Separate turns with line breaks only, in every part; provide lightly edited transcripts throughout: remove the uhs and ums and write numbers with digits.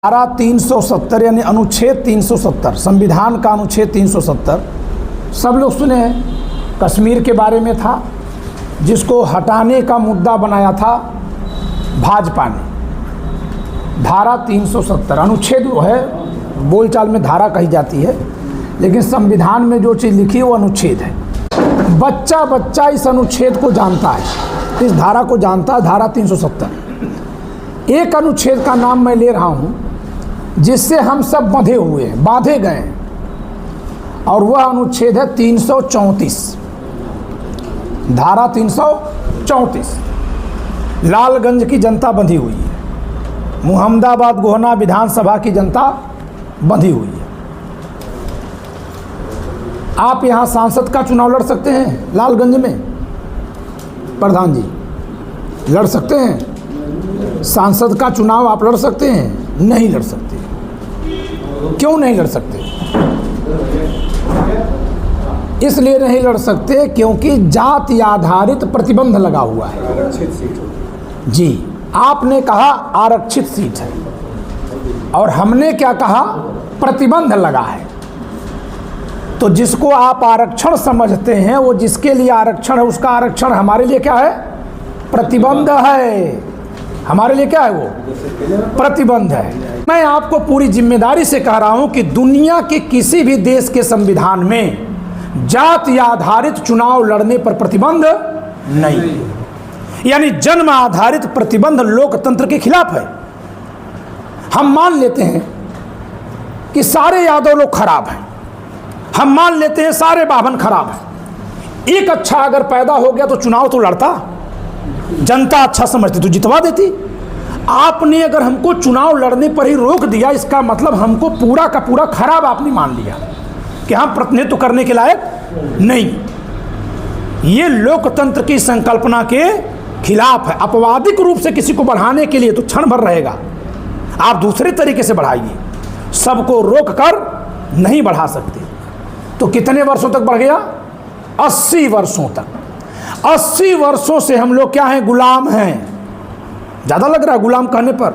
धारा 370 यानी अनुच्छेद 370 संविधान का अनुच्छेद 370 सब लोग सुने हैं। कश्मीर के बारे में था, जिसको हटाने का मुद्दा बनाया था भाजपा ने। धारा 370 अनुच्छेद वो है, बोलचाल में धारा कही जाती है, लेकिन संविधान में जो चीज़ लिखी है वो अनुच्छेद है। बच्चा बच्चा इस अनुच्छेद को जानता है, इस धारा को जानता है। धारा 370 एक अनुच्छेद का नाम मैं ले रहा हूँ जिससे हम सब बंधे हुए हैं, बांधे गए हैं, और वह अनुच्छेद है 334। धारा 334 लालगंज की जनता बंधी हुई है, मुहम्मदाबाद गोहना विधानसभा की जनता बंधी हुई है। आप यहाँ सांसद का चुनाव लड़ सकते हैं लालगंज में? प्रधान जी, लड़ सकते हैं? सांसद का चुनाव आप लड़ सकते हैं? नहीं लड़ सकते। क्यों नहीं लड़ सकते? इसलिए नहीं लड़ सकते क्योंकि जाति आधारित प्रतिबंध लगा हुआ है। जी, आपने कहा आरक्षित सीट है और हमने क्या कहा? प्रतिबंध लगा है। तो जिसको आप आरक्षण समझते हैं, वो जिसके लिए आरक्षण है, उसका आरक्षण हमारे लिए क्या है? प्रतिबंध है। हमारे लिए क्या है? वो प्रतिबंध है। मैं आपको पूरी जिम्मेदारी से कह रहा हूं कि दुनिया के किसी भी देश के संविधान में जाति आधारित चुनाव लड़ने पर प्रतिबंध नहीं, यानी जन्म आधारित प्रतिबंध लोकतंत्र के खिलाफ है। हम मान लेते हैं कि सारे यादव लोग खराब हैं, हम मान लेते हैं सारे बाभन खराब हैं। एक अच्छा अगर पैदा हो गया तो चुनाव तो लड़ता, जनता अच्छा समझती तो जितवा देती। आपने अगर हमको चुनाव लड़ने पर ही रोक दिया, इसका मतलब हमको पूरा का पूरा खराब आपने मान लिया कि हम प्रतिनिधित्व करने के लायक नहीं। ये लोकतंत्र की संकल्पना के खिलाफ है। अपवादिक रूप से किसी को बढ़ाने के लिए तो क्षण भर रहेगा, आप दूसरे तरीके से बढ़ाइए। सबको रोक कर नहीं बढ़ा सकते। तो कितने वर्षों तक बढ़ गया? 80 वर्षों तक। 80 वर्षों से हम लोग क्या हैं? गुलाम हैं। ज़्यादा लग रहा है गुलाम कहने पर?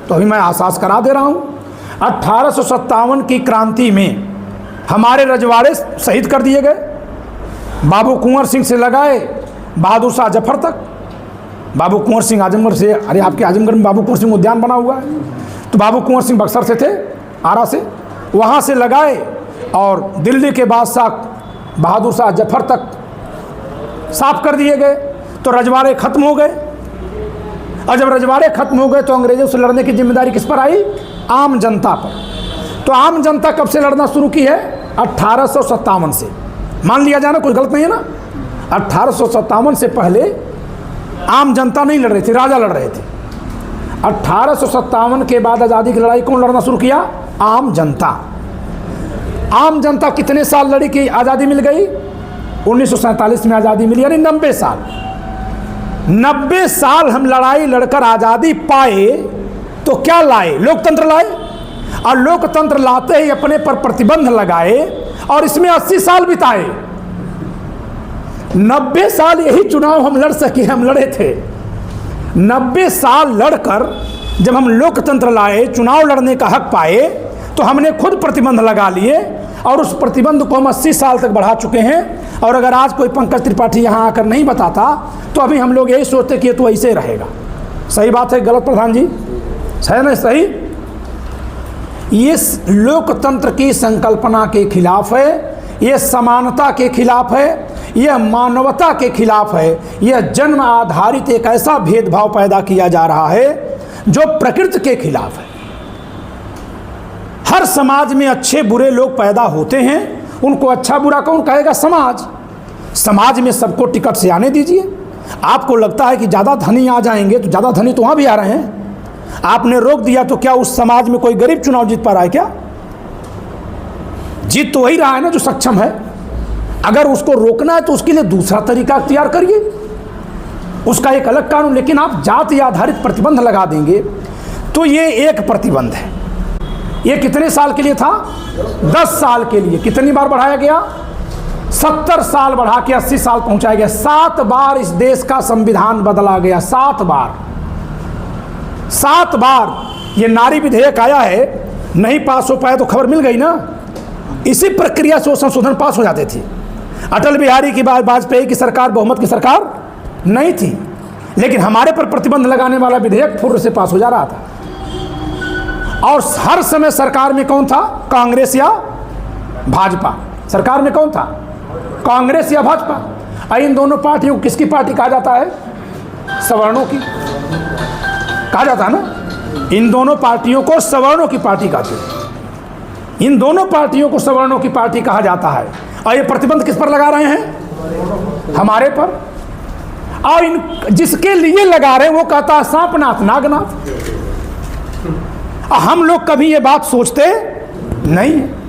तो अभी मैं आसास करा दे रहा हूँ। 1857 की क्रांति में हमारे रजवाड़े शहीद कर दिए गए। बाबू कुंवर सिंह से लगाए बहादुर शाह जफर तक। बाबू कुंवर सिंह आजमगढ़ से, अरे आपके आजमगढ़ में बाबू कुंवर सिंह उद्यान बना हुआ है, तो बाबू कुंवर सिंह बक्सर से थे, आरा से, वहाँ से लगाए और दिल्ली के बादशाह बहादुर शाह जफर तक साफ कर दिए गए। तो रजवाड़े खत्म हो गए। और जब रजवाड़े खत्म हो गए तो अंग्रेजों से लड़ने की जिम्मेदारी किस पर आई? आम जनता पर। तो आम जनता कब से लड़ना शुरू की है? 1857 से। मान लिया जाना, कोई गलत नहीं है ना। 1857 से पहले आम जनता नहीं लड़ रही थी, राजा लड़ रहे थे। 1857 के बाद आज़ादी की लड़ाई कौन लड़ना शुरू किया? आम जनता। आम जनता कितने साल लड़ी कि आज़ादी मिल गई? 1947 में आज़ादी मिली, यानी 90 साल। 90 साल हम लड़ाई लड़कर आज़ादी पाए तो क्या लाए? लोकतंत्र लाए। और लोकतंत्र लाते ही अपने पर प्रतिबंध लगाए और इसमें 80 साल बिताए। 90 साल यही चुनाव हम लड़ सके, हम लड़े थे। 90 साल लड़कर जब हम लोकतंत्र लाए, चुनाव लड़ने का हक पाए, तो हमने खुद प्रतिबंध लगा लिए और उस प्रतिबंध को हम 80 साल तक बढ़ा चुके हैं। और अगर आज कोई पंकज त्रिपाठी यहाँ आकर नहीं बताता तो अभी हम लोग यही सोचते कि ये तो ऐसे रहेगा। सही बात है गलत प्रधान जी? है ना सही? ये लोकतंत्र की संकल्पना के खिलाफ है, ये समानता के खिलाफ है, यह मानवता के खिलाफ है। यह जन्म आधारित एक ऐसा भेदभाव पैदा किया जा रहा है जो प्रकृति के खिलाफ है। हर समाज में अच्छे बुरे लोग पैदा होते हैं, उनको अच्छा बुरा कौन कहेगा? समाज। समाज में सबको टिकट से आने दीजिए। आपको लगता है कि ज़्यादा धनी आ जाएंगे, तो ज़्यादा धनी तो वहाँ भी आ रहे हैं। आपने रोक दिया तो क्या उस समाज में कोई गरीब चुनाव जीत पा रहा है क्या? जीत तो वही रहा है ना जो सक्षम है। अगर उसको रोकना है तो उसके लिए दूसरा तरीका अख्तियार करिए, उसका एक अलग कानून। लेकिन आप जाति आधारित प्रतिबंध लगा देंगे तो ये एक प्रतिबंध है। ये कितने साल के लिए था? 10 साल के लिए। कितनी बार बढ़ाया गया? 70 साल बढ़ा के 80 साल पहुंचाया गया। 7 बार इस देश का संविधान बदला गया। 7 बार। 7 बार ये नारी विधेयक आया है, नहीं पास हो पाया तो खबर मिल गई ना। इसी प्रक्रिया से वो संशोधन पास हो जाते थे। अटल बिहारी की बात, वाजपेयी की सरकार बहुमत की सरकार नहीं थी, लेकिन हमारे पर प्रतिबंध लगाने वाला विधेयक फुर्र से पास हो जा रहा था। और हर समय सरकार में कौन था? कांग्रेस या भाजपा। सरकार में कौन था? कांग्रेस या भाजपा। इन दोनों पार्टियों को किसकी पार्टी कहा जाता है? सवर्णों की कहा जाता है ना। इन दोनों पार्टियों को सवर्णों की पार्टी कहते हैं। इन दोनों पार्टियों को सवर्णों की पार्टी कहा जाता है। और ये प्रतिबंध किस पर लगा रहे हैं? हमारे पर। और इन जिसके लिए लगा रहे हैं वो कहता है सांपनाथ नागनाथ। हम लोग कभी ये बात सोचते नहीं है।